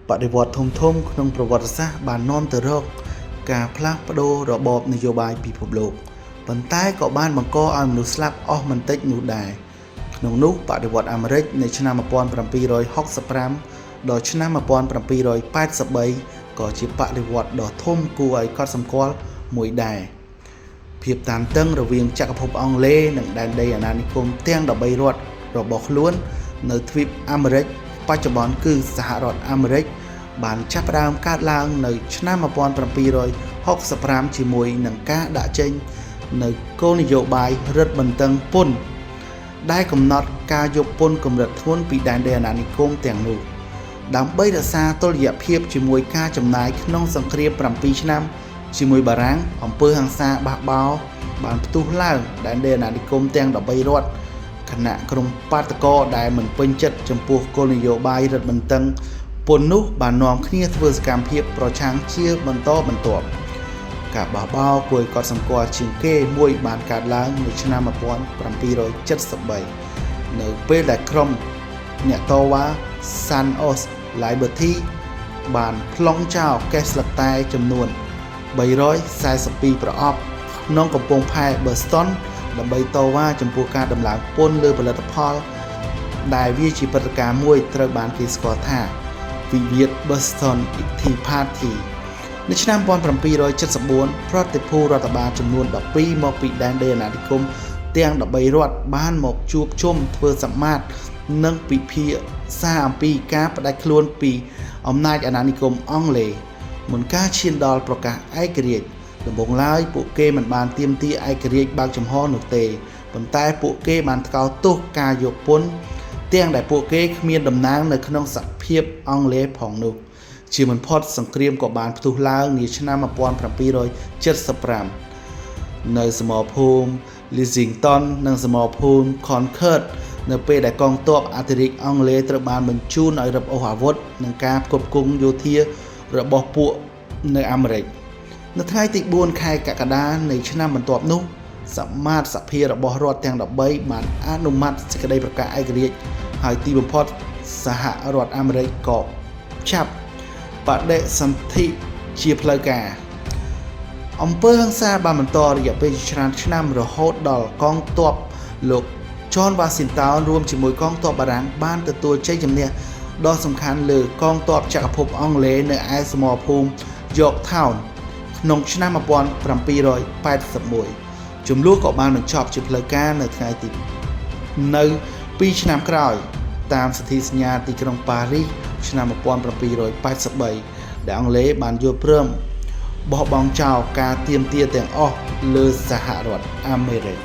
បដិវត្តធំក្នុងប្រវត្តិសាស្ត្របាននាំទៅរកការផ្លាស់ប្ដូររបបនយោបាយពិភពលោកប៉ុន្តែក៏បានបង្កឲ្យមនុស្សស្លាប់អស់មិនតិចនោះដែរក្នុងនោះបដិវត្តអាមេរិកនៅឆ្នាំ1765ដល់ឆ្នាំ1783ក៏ជាបដិវត្តដ៏ធំគួរឲ្យកត់សម្គាល់មួយដែរភាពតានតឹងរវាងចក្រភពអង់គ្លេសនិងដែនដីអាណានិគមទាំង13រដ្ឋរបស់ខ្លួននៅទ្វីបអាមេរិកបច្ចុប្បន្នគឺសហរដ្ឋអាមេរិកបានចាប់ផ្ដើមកើតឡើងនៅឆ្នាំ1765ជាមួយនឹងការដាក់ចេញនៅគោលនយោបាយរឹតបន្តឹងពន្ធដែលកំណត់ការយកពន្ធកម្រិតធ្ងន់ពីដែនដីអាណានិគមទាំងនោះដើម្បីរក្សាតុល្យភាពជាមួយការចំណាយក្នុងសង្គ្រាម7ឆ្នាំជាមួយបារាំងអំពើហិង្សាបះបោរបានផ្ទុះឡើងដែនដីអាណានិគមទាំង13រដ្ឋគណៈក្រុមបាតកោដែលមិនពេញចិត្តចំពោះគោលនយោបាយរឹតបន្តឹងពន្ធនោះបាននាំគ្នាធ្វើសកម្មភាពប្រឆាំងជាបន្តបន្ទាប់ការបះបោរគួរឲ្យកត់សម្គាល់ជាងគេមួយបានកើតឡើងនៅឆ្នាំ1773នៅពេលដែលក្រុមអ្នកតវ៉ា Sons of Liberty បានប្លង់ចោលកេសស្លឹកតែចំនួន342ប្រអប់ក្នុងកំពង់ផែ Boston ដើម្បីតវ៉ាចំពោះការដំឡើងពន្ធលើផលិតផលដែលវាជាព្រឹត្តិការណ៍មួយត្រូវបានគេស្គាល់ថាវិវាទ Boston Tea Party នៅឆ្នាំ1774ប្រតិភូរដ្ឋបាលចំនួន12មកពីដែនដីអាណានិគមទាំង13រដ្ឋបានមកជួបជុំធ្វើសមាទនិងពិភាក្សាអំពីការផ្ដាច់ខ្លួនពីអំណាចអាណានិគមអង់គ្លេសមុនការឈានដល់ប្រកាសឯករាជ្យដំបូងឡើយពួកគេមិនបានទាមទារឯករាជ្យបើកចំហនោះទេប៉ុន្តែពួកគេបានថ្កោលទោសការយកពន្ធទាំងដែលពួកគេគ្មានតំណែងនៅក្នុងសហភាពអង់គ្លេសផងនោះជាមិនផុតសង្គ្រាមក៏បានផ្ទុះឡើងនាឆ្នាំ1775នៅសមរភូមិ Lexington និងសមរភូមិ Concord នៅពេលដែលកងទ័ពអធិរាជអង់គ្លេសត្រូវបានបញ្ជូនឲ្យរឹបអូសអាវុធនិងការផ្គត់ផ្គង់យោធារបស់ពួកនៅអាមេរិកនៅថ្ងៃទី4ខែកក្កដានៃឆ្នាំបន្ទាប់នោះសមាជសភារបស់រដ្ឋទាំង13បានអនុម័តសេចក្តីប្រកាសឯករាជ្យហើយទីបំផុតសហរដ្ឋអាមេរិកក៏ចាប់បដិសន្ធិជាផ្លូវការអំពើហិង្សាបានបន្តរយៈពេលច្រើនឆ្នាំរហូតដល់កងទ័ពលោក John Washington រួមជាមួយកងទ័ពបារាំងបានទទួលជ័យជំនះដ៏សំខាន់លើកងទ័ពចក្រភពអង់គ្លេសនៅឯសមរភូមិ Yorktown ក្នុងឆ្នាំ1781ជំលោះក៏បានបញ្ចប់ជាផ្លូវការនៅថ្ងៃទី2ឆ្នាំក្រោយតាមសន្ធិសញ្ញាទីក្រុងប៉ារីសឆ្នាំ1783ដែលអង់គ្លេសបានយល់ព្រមបោះបង់ចោលការទាមទារទាំងអស់លើសហរដ្ឋអាមេរិក